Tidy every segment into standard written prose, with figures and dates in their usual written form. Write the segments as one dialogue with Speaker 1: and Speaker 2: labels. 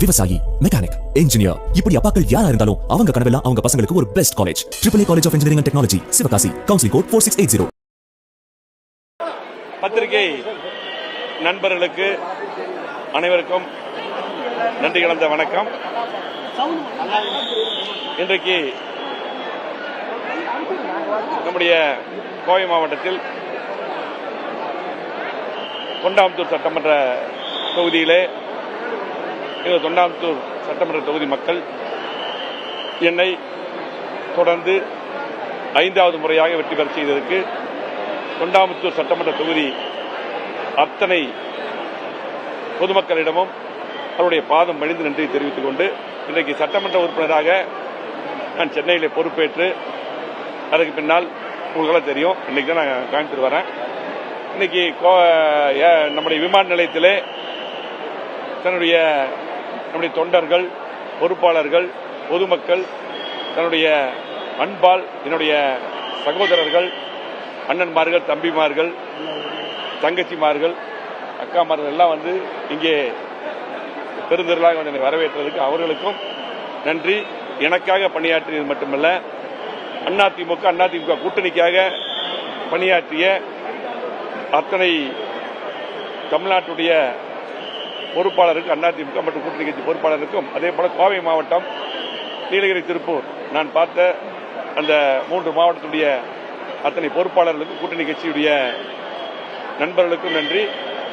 Speaker 1: விவசாயி, mechanic, engineer, இப்படி அப்பாக்கள் யாரா இருந்தாலும் அவங்க கனவெல்லாம் அவங்க பசங்களுக்கு ஒரு best college. AAA college of engineering and technology, Sivakasi. Counselling code 4680.
Speaker 2: பத்திரிகை நண்பர்களுக்கு அனைவருக்கும் நன்றி கலந்த வணக்கம். இன்றைக்கு நம்முடைய கோவை மாவட்டத்தில் தொண்டாமுத்தூர் சட்டமன்ற தொகுதியிலே தொண்டாமுத்தூர் சட்டமன்ற தொகுதி மக்கள் என்னை தொடர்ந்து 5வது முறையாக வெற்றி பெற செய்ததற்கு தொண்டாமுத்தூர் சட்டமன்ற தொகுதி அத்தனை பொதுமக்களிடமும் அவருடைய பாதம் பணிந்து நன்றி தெரிவித்துக் கொண்டு இன்றைக்கு சட்டமன்ற உறுப்பினராக நான் சென்னையிலே பொறுப்பேற்று அதுக்கு பின்னால் உங்களுக்கு தெரியும் இன்னைக்கு தான் நான் கோயம்புத்தூர் வரேன். இன்னைக்கு நம்முடைய விமான நிலையத்திலே நம்முடைய தொண்டர்கள், பொறுப்பாளர்கள், பொதுமக்கள் தன்னுடைய அன்பால் என்னுடைய சகோதரர்கள், அண்ணன்மார்கள், தம்பிமார்கள், தங்கச்சிமார்கள், அக்காமார்கள் எல்லாம் வந்து இங்கே பெருந்திரளாக வந்து என்னை வரவேற்றதுக்கு அவர்களுக்கும் நன்றி. எனக்காக பணியாற்றியது மட்டுமல்ல, அதிமுக கூட்டணிக்காக பணியாற்றிய அத்தனை தமிழ்நாட்டுடைய பொறுப்பாளருக்கு, அதிமுக மற்றும் கூட்டணி கட்சி பொறுப்பாளருக்கும், அதே போல கோவை மாவட்டம், நீலகிரி, திருப்பூர் நான் பார்த்த அந்த 3 மாவட்டத்துடைய அத்தனை பொறுப்பாளர்களுக்கும், கூட்டணி கட்சியுடைய நண்பர்களுக்கும் நன்றி.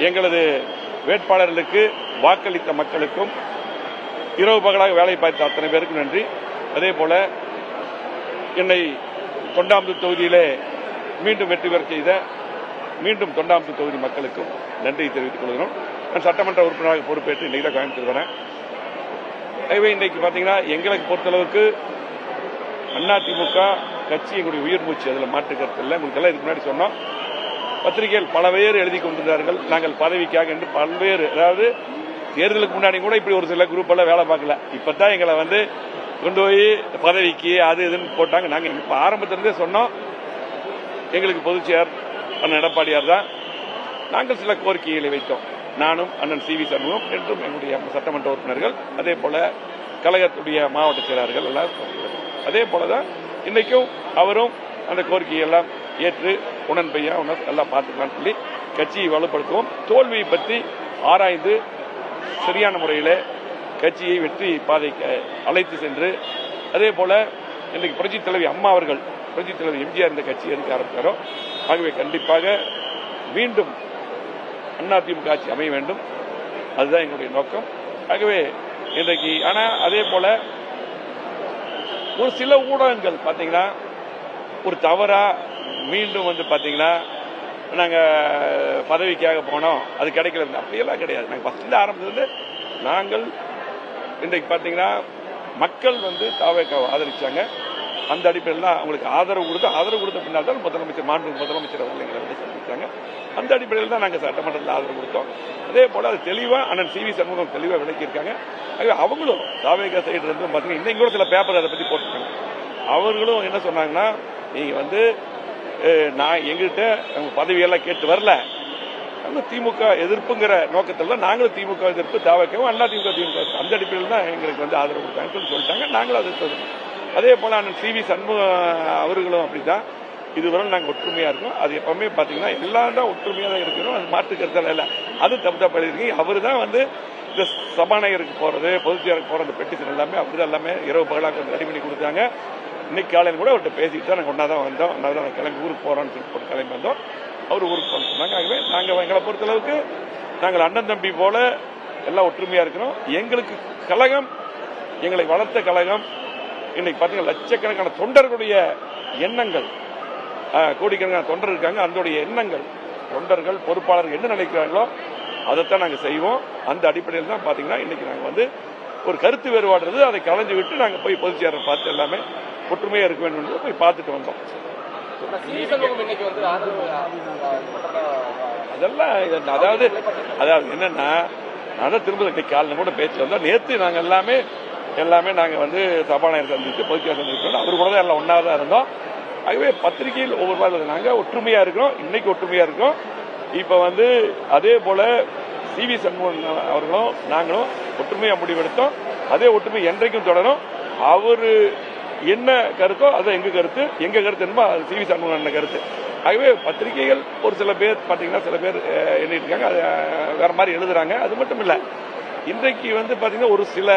Speaker 2: எங்களது வேட்பாளர்களுக்கு வாக்களித்த மக்களுக்கும், இரவு பகலாக வேலை பார்த்த அத்தனை பேருக்கும் நன்றி. அதே போல என்னை தொண்டாமுத்தூர் தொகுதியிலே மீண்டும் வெற்றி பெற செய்த மீண்டும் தொண்டாமுத்தூர் தொகுதி மக்களுக்கும் நன்றி தெரிவித்துக் கொள்கிறோம். நான் சட்டமன்ற உறுப்பினராக பொறுப்பேற்று இன்னைக்கு தான் கோயம்புத்தூர் வரேன். ஆகவே இன்றைக்கு பார்த்தீங்கன்னா எங்களுக்கு பொறுத்தளவுக்கு அதிமுக கட்சி எங்களுடைய உயிர் மூச்சு, அதில் மாற்று கருத்து இல்லை. உங்களுக்கு எல்லாம் இதுக்கு முன்னாடி சொன்னோம். பத்திரிகைகள் பல பேர் எழுதி கொண்டிருந்தார்கள் நாங்கள் பதவிக்காக என்று பல்வேறு, அதாவது தேர்தலுக்கு முன்னாடி கூட இப்படி ஒரு சில குரூப் எல்லாம் வேலை பார்க்கல. இப்பதான் எங்களை வந்து கொண்டு போய் பதவிக்கு அது இதுன்னு போட்டாங்க. நாங்கள் இப்ப ஆரம்பத்திலிருந்தே சொன்னோம் எங்களுக்கு பொதுச்செயர் அண்ணன் எடப்பாடியார் தான். நாங்கள் சில கோரிக்கைகளை வைத்தோம். நானும் அண்ணன் CV சண்முகம் என்றும் எங்களுடைய சட்டமன்ற உறுப்பினர்கள், அதே போல கழகத்துடைய மாவட்ட செயலாளர்கள் எல்லாம். அதே போலதான் இன்னைக்கும் அவரும் அந்த கோரிக்கையை எல்லாம் ஏற்று உடன்பையா எல்லாம் பார்த்துக்கலாம்னு சொல்லி கட்சியை வலுப்படுத்துவோம். தோல்வியை பற்றி ஆராய்ந்து சரியான முறையில் கட்சியை வெற்றி பாதைக்கு அழைத்து சென்று, அதே போல இன்றைக்கு புரட்சித் தலைவி அம்மா அவர்கள், புரட்சித் தலைவி எம்ஜிஆர் இந்த கட்சி எடுக்க ஆரம்பித்தாரோ, ஆகவே கண்டிப்பாக மீண்டும் அதிமுக ஆட்சி அமைய வேண்டும். அதுதான் எங்களுடைய நோக்கம். ஆகவே இன்றைக்கு அதே போல ஒரு சில ஊடகங்கள் பாத்தீங்கன்னா ஒரு தவறா மீண்டும் வந்து பாத்தீங்கன்னா நாங்க பதவிக்காக போனோம், அது கிடைக்கல, அப்படியெல்லாம் கிடையாது. நாங்கள் ஃபர்ஸ்ட்ல ஆரம்பத்திலிருந்து நாங்கள் இன்றைக்கு பாத்தீங்கன்னா மக்கள் வந்து தாவேக்காவை ஆதரிச்சாங்க. அந்த அடிப்படையில் தான் அவங்களுக்கு ஆதரவு கொடுத்த பின்னால் தான் முதலமைச்சர் அவர்கள் எங்களை வந்து சந்திச்சாங்க. அந்த அடிப்படையில் தான் நாங்கள் சட்டமன்றத்தில் ஆதரவு கொடுத்தோம். அதே போல அது தெளிவாக அண்ணன் CV சண்முகம் தெளிவாக விளக்கியிருக்காங்க. அவங்களும் தாவேக்கா சைடு இருந்து பார்த்தீங்கன்னா இன்னைக்கு கூட சில பேப்பர் அதை பற்றி போட்டிருக்காங்க. அவர்களும் என்ன சொன்னாங்கன்னா, நீங்க வந்து நான் எங்கிட்ட பதவியெல்லாம் கேட்டு வரல, திமுக எதிர்ப்புங்கிற நோக்கத்தில் தான் நாங்களும் திமுக எதிர்ப்பு, தாவேக்காவும் அதிமுக அந்த அடிப்படையில் தான் எங்களுக்கு வந்து ஆதரவு கொடுத்தாங்கன்னு சொல்லிட்டாங்க. நாங்களும் அது. அதே போல அண்ணன் CV சண்முகம் அவர்களும் அப்படிதான். இதுவரை நாங்கள் ஒற்றுமையா இருக்கோம். அது எப்பவுமே பாத்தீங்கன்னா எல்லாரும் தான் ஒற்றுமையா தான் இருக்கணும். அது மாற்று கருத்தால இல்ல, அது தப்பு பண்ணிருக்கீங்க. அவரு தான் வந்து இந்த சபாநாயகருக்கு போறது, பொதுச்செயலருக்கு போற அந்த பெட்டிஷன் எல்லாமே அப்படிதான் எல்லாமே இரவு பகலாக கொஞ்சம் ரெடி பண்ணி கொடுத்தாங்க. இன்னைக்கு காலையில் கூட அவர்கிட்ட பேசிட்டு தான் நாங்கள் ஒன்னாதான் வந்தோம். ஒன்னாதான் கிளம்பி ஊருக்கு போறோம்னு சொல்லி கிளம்பி வந்தோம். அவர் ஊருக்கு போன சொன்னாங்க. ஆகவே நாங்கள் எங்களை பொறுத்தளவுக்கு நாங்கள் அண்ணன் தம்பி போல எல்லாம் ஒற்றுமையா இருக்கிறோம். எங்களுக்கு கழகம், எங்களை வளர்த்த கழகம், இன்னைக்கு பாத்தீங்கன்னா லட்சக்கணக்கான தொண்டர்களுடைய எண்ணங்கள், கோடிக்கணக்கான தொண்டர் இருக்காங்க. அதனுடைய எண்ணங்கள், தொண்டர்கள், பொறுப்பாளர்கள் என்ன நினைக்கிறாங்களோ அதைத்தான் நாங்கள் செய்வோம். அந்த அடிப்படையில் தான் பாத்தீங்கன்னா இன்னைக்கு நாங்கள் வந்து ஒரு கருத்து வேறுபாடுறது அதை கலைஞ்சு விட்டு நாங்கள் போய் பொதுச்செயலரை பார்த்து எல்லாமே ஒற்றுமையா இருக்க வேண்டும் போய் பார்த்துட்டு வந்தோம். அதெல்லாம் அதாவது என்னன்னா, நான் திரும்ப காலையில் கூட பேச்சு வந்தோம். நேற்று நாங்கள் எல்லாமே நாங்க வந்து சபாநாயகர் சந்தித்து பொதுச்செயலர் சந்திக்கிறோம். அவரு கூட தான் எல்லாம் ஒன்னாதான் இருந்தோம். ஆகவே பத்திரிகையில் ஒவ்வொரு வாரம் நாங்க ஒற்றுமையா இருக்கிறோம். இன்னைக்கு ஒற்றுமையா இருக்கோம். இப்ப வந்து அதே போல CV சண்முகம் அவர்களும் நாங்களும் ஒற்றுமையா முடிவெடுத்தோம். அதே ஒற்றுமை என்றைக்கும் தொடரும். அவரு என்ன கருத்தோ அது எங்க கருத்து என்னமோ அது சி.வி. சண்முகம் கருத்து. ஆகவே பத்திரிகைகள் ஒரு சில பேர் பாத்தீங்கன்னா சில பேர் எண்ணிட்டு இருக்காங்க, அது வேற மாதிரி எழுதுறாங்க. அது மட்டும் இல்ல, இன்றைக்கு பாத்தீங்கன்னா ஒரு சில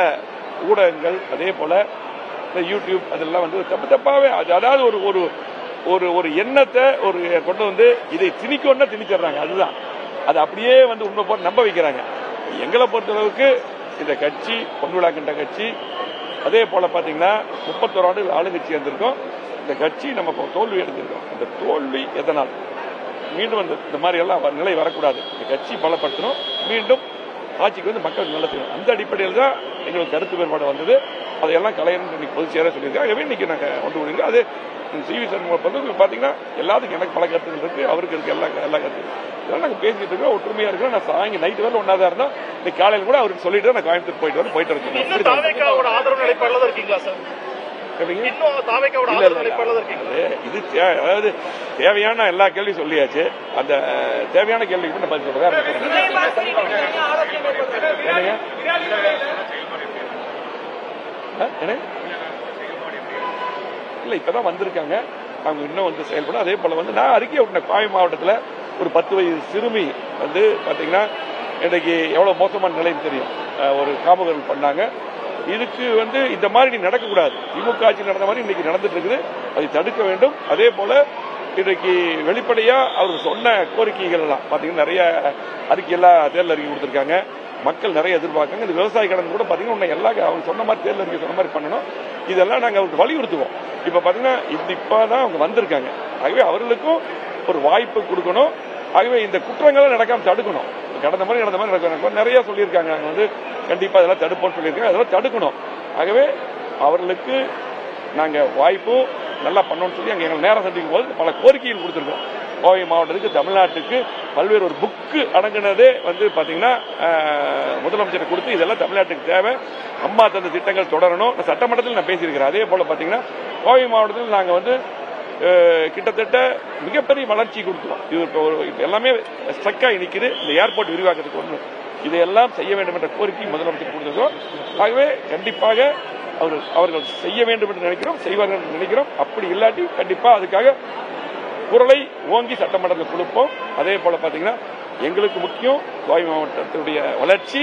Speaker 2: ஊடகங்கள் அதே போல இந்த யூடியூப் அதெல்லாம் தப்பாவே அதாவது ஒரு ஒரு ஒரு ஒரு எண்ணத்தை கொண்டு இதை திணிக்கணும்னா திணிச்சிடுறாங்க. அதுதான் அது அப்படியே உண்மை போட்டு நம்ப வைக்கிறாங்க. எங்களை பொறுத்தளவுக்கு இந்த கட்சி பொன்விழா கண்ட கட்சி. அதே போல பாத்தீங்கன்னா 31 ஆண்டுகள் ஆளுங்கட்சி இருந்திருக்கோம். இந்த கட்சி நம்ம தோல்வி அடைஞ்சிருக்கோம். இந்த தோல்வி எதனால் மீண்டும் இந்த மாதிரி எல்லாம் நிலை வரக்கூடாது. இந்த கட்சி பலப்படுத்தணும், மீண்டும் ஆட்சிக்கு மக்களுக்கு நல்ல செய்யணும். அந்த அடிப்படையில் தான் எங்களுக்கு கருத்து வேறுபாடு வந்தது. அதையெல்லாம் கலைஞர் இன்னைக்கு பொதுச் செயலர் சொல்லியிருக்காங்க. ஆகவே இன்னைக்கு நாங்கள் விடுங்க. அது சி.வி. சண்முகம் பாத்தீங்கன்னா எல்லாத்துக்கும் எனக்கு பல கருத்துகள் இருக்கு, அவருக்கு இருக்கு எல்லா கருத்துக்கள். இதெல்லாம் நாங்கள் பேசிட்டு இருக்கோம், ஒற்றுமையா இருக்கிறோம். நான் சாயங்க நைட்டு வரல ஒன்னாதான் இருந்தோம். இன்னைக்கு காலையில் கூட அவருக்கு சொல்லிட்டு நான் கோயம்புத்தூர் போயிட்டு இருக்கேன். இது அதாவது தேவையான எல்லா கேள்வியும் சொல்லியாச்சு. அந்த தேவையான கேள்விக்கு நான் பதில் சொல்றேன். இல்ல இப்பதான் வந்திருக்காங்க, அவங்க இன்னும் செயல்படும். அதே போல நான் அறிக்கை விட்டேன். கோவை மாவட்டத்தில் ஒரு 10 வயது சிறுமி பாத்தீங்கன்னா இன்றைக்கு எவ்வளவு மோசமான நிலைன்னு தெரியும். ஒரு காமகர்கள் பண்ணாங்க. இதுக்கு இந்த மாதிரி நடக்கக்கூடாது. திமுக ஆட்சி நடந்த மாதிரி இன்னைக்கு நடந்துட்டு இருக்குது. அதை தடுக்க வேண்டும். அதே போல இன்றைக்கு வெளிப்படையா அவர் சொன்ன கோரிக்கைகள் எல்லாம் பாத்தீங்கன்னா நிறைய அறிக்கையெல்லாம் தேர்தல் அறிக்கை கொடுத்திருக்காங்க. மக்கள் நிறைய எதிர்பார்க்காங்க. இந்த விவசாய கடன் கூட பாத்தீங்கன்னா அவங்க சொன்ன மாதிரி தேர்தல் அறிக்கை சொன்ன மாதிரி பண்ணணும். இதெல்லாம் நாங்க அவருக்கு வலியுறுத்துவோம். இப்ப பாத்தீங்கன்னா இப்பதான் அவங்க வந்திருக்காங்க. ஆகவே அவர்களுக்கும் ஒரு வாய்ப்பு கொடுக்கணும். ஆகவே இந்த குற்றங்களை நடக்காம தடுக்கணும். கடந்த மாதிரி நடக்கும் நிறைய சொல்லியிருக்காங்க. நாங்க கண்டிப்பா இதெல்லாம் தடுப்போம்னு சொல்லியிருக்காங்க. அதெல்லாம் தடுக்கணும். ஆகவே அவர்களுக்கு நாங்க வாய்ப்பு நல்லா பண்ணணும்னு சொல்லி அங்க எங்களை நேரம் சந்திக்கும் போது பல கோரிக்கைகள் கொடுத்திருக்கோம். கோவை மாவட்டத்துக்கு தமிழ்நாட்டுக்கு பல்வேறு ஒரு புக்கு அடங்கினதே பாத்தீங்கன்னா முதலமைச்சர் கொடுத்து இதெல்லாம் தமிழ்நாட்டுக்கு தேவை, அம்மா தந்த திட்டங்கள் தொடரணும். சட்டமன்றத்தில் நான் பேசியிருக்கிறேன். அதே போல பாத்தீங்கன்னா கோவை மாவட்டத்தில் நாங்க கிட்டத்தட்ட மிகப்பெரிய வளர்ச்சி கொடுக்கிறோம். இது எல்லாமே ஸ்ட்ரக்காகி நிற்குது. இந்த ஏர்போர்ட் விரிவாக்கத்துக்கு ஒன்று இதையெல்லாம் செய்ய வேண்டும் என்ற கோரிக்கை முதலமைச்சர் கொடுத்திருக்கோம். ஆகவே கண்டிப்பாக அவர்கள் செய்ய வேண்டும் என்று நினைக்கிறோம், செய்வார்கள் என்று நினைக்கிறோம். அப்படி இல்லாட்டி கண்டிப்பா அதுக்காக குரலை ஓங்கி சட்டமன்றத்தில் கொடுப்போம். அதே போல பாத்தீங்கன்னா எங்களுக்கு முக்கியம் கோவை மாவட்டத்துடைய வளர்ச்சி,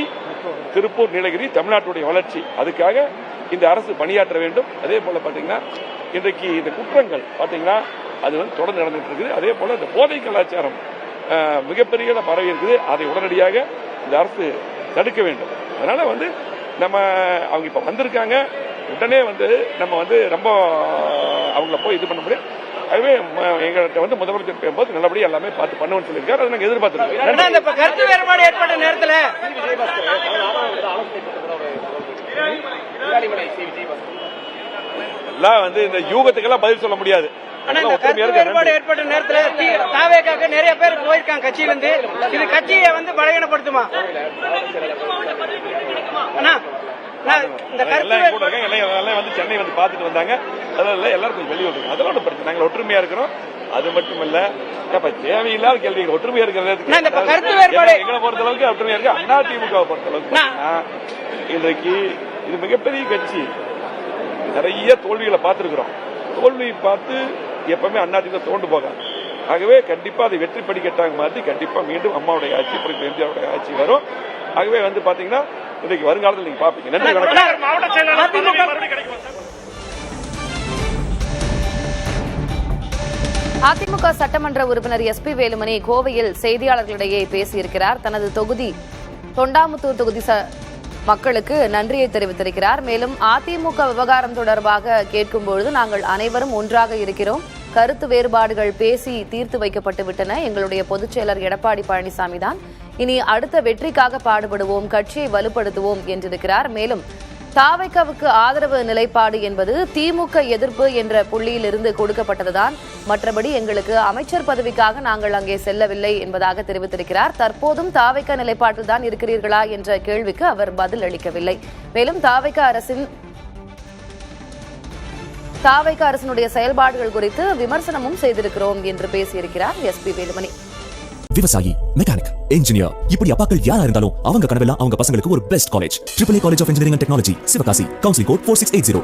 Speaker 2: திருப்பூர் நீலகிரி தமிழ்நாட்டுடைய வளர்ச்சி. அதுக்காக இந்த அரசு பணியாற்ற வேண்டும். அதே போல பாத்தீங்கன்னா இன்றைக்கு இந்த குற்றங்கள் பாத்தீங்கன்னா அது தொடர்ந்து நடந்துட்டு இருக்குது. அதே போல இந்த போதை கலாச்சாரம் மிகப்பெரிய பரவி இருக்குது. அதை உடனடியாக இந்த அரசு தடுக்க வேண்டும். அதனால நம்ம அவங்க இப்ப வந்திருக்காங்க, உடனே நம்ம ரொம்ப அவங்கள போய் இது பண்ண முடியும். ஆகவே எங்கள்கிட்ட முதலமைச்சர் பேசும்போது நல்லபடியா எல்லாமே பார்த்து பண்ணுவோம்னு சொல்லியிருக்காரு. அதை நாங்கள் எதிர்பார்த்திருக்கோம்.
Speaker 3: கருத்து வேறுபாடு ஏற்பட்ட நேரத்தில்
Speaker 2: எல்லாம் இந்த யூகத்துக்கெல்லாம் பதில் சொல்ல முடியாது.
Speaker 3: ஏற்பட்ட நேரத்தில் தாவேக்காக நிறைய பேர் போயிருக்காங்க கட்சியிலிருந்து. இது கட்சியை பலகீனப்படுத்துமா?
Speaker 2: சென்னை பாத்துட்டு வந்தாங்க. அதெல்லாம் எல்லாரும் கொஞ்சம் வெளியே வந்துருங்க. அதெல்லாம் ஒன்றும் பிரச்சனை. நாங்கள் ஒற்றுமையா இருக்கிறோம். அது மட்டும் இல்ல, தேவையில்லாத கேள்விகள் ஒற்றுமையா இருக்கிறது எங்களை பொறுத்தளவுக்கு ஒற்றுமையா இருக்கு. அதிமுக பொறுத்தளவுக்கு இன்றைக்கு இது மிகப்பெரிய கட்சி. நிறைய தோல்விகளை பார்த்திருக்கிறோம். தோல்வி பார்த்து எப்பவுமே அதிமுக தோண்டு போகாது. ஆகவே கண்டிப்பா அதை வெற்றி படிக்கட்டாக மாற்றி கண்டிப்பா மீண்டும் அம்மாவுடைய ஆட்சி, எம்ஜிஆருடைய ஆட்சி வரும். ஆகவே பாத்தீங்கன்னா இன்றைக்கு வருங்காலத்தில் நீங்க பாப்பீங்க. நன்றி, வணக்கம்.
Speaker 4: அதிமுக சட்டமன்ற உறுப்பினர் எஸ்.பி. வேலுமணி கோவையில் செய்தியாளர்களிடையே பேசியிருக்கிறார். தனது தொகுதி தொண்டாமுத்தூர் தொகுதி மக்களுக்கு நன்றியை தெரிவித்திருக்கிறார். மேலும் அதிமுக விவகாரம் தொடர்பாக கேட்கும்பொழுது நாங்கள் அனைவரும் ஒன்றாக இருக்கிறோம், கருத்து வேறுபாடுகள் பேசி தீர்த்து வைக்கப்பட்டு விட்டன. எங்களுடைய பொதுச் செயலர் எடப்பாடி பழனிசாமி தான். இனி அடுத்த வெற்றிக்காக பாடுபடுவோம், கட்சியை வலுப்படுத்துவோம் என்றிருக்கிறார். மேலும் தாவைக்காவுக்கு ஆதரவு நிலைப்பாடு என்பது திமுக எதிர்ப்பு என்ற புள்ளியில் இருந்து கொடுக்கப்பட்டதுதான், மற்றபடி எங்களுக்கு அமைச்சர் பதவிக்காக நாங்கள் அங்கே செல்லவில்லை என்பதாக தெரிவித்திருக்கிறார். தற்போதும் தாவைக்கா நிலைப்பாட்டில் தான் இருக்கிறீர்களா என்ற கேள்விக்கு அவர் பதில் அளிக்கவில்லை. மேலும் தாவைக்கா அரசினுடைய செயல்பாடுகள் குறித்து விமர்சனமும் செய்திருக்கிறோம் என்று பேசியிருக்கிறார் எஸ்.பி. வேலுமணி.
Speaker 1: விவசாயி, மெக்கானிக், இன்ஜினியர், இப்படி அப்பாக்கள் யாரா இருந்தாலும் அவங்க கனவெல்லாம் அவங்க பசங்களுக்கு ஒரு best college. AAA college of engineering and technology, Sivakasi. Counselling code 4680.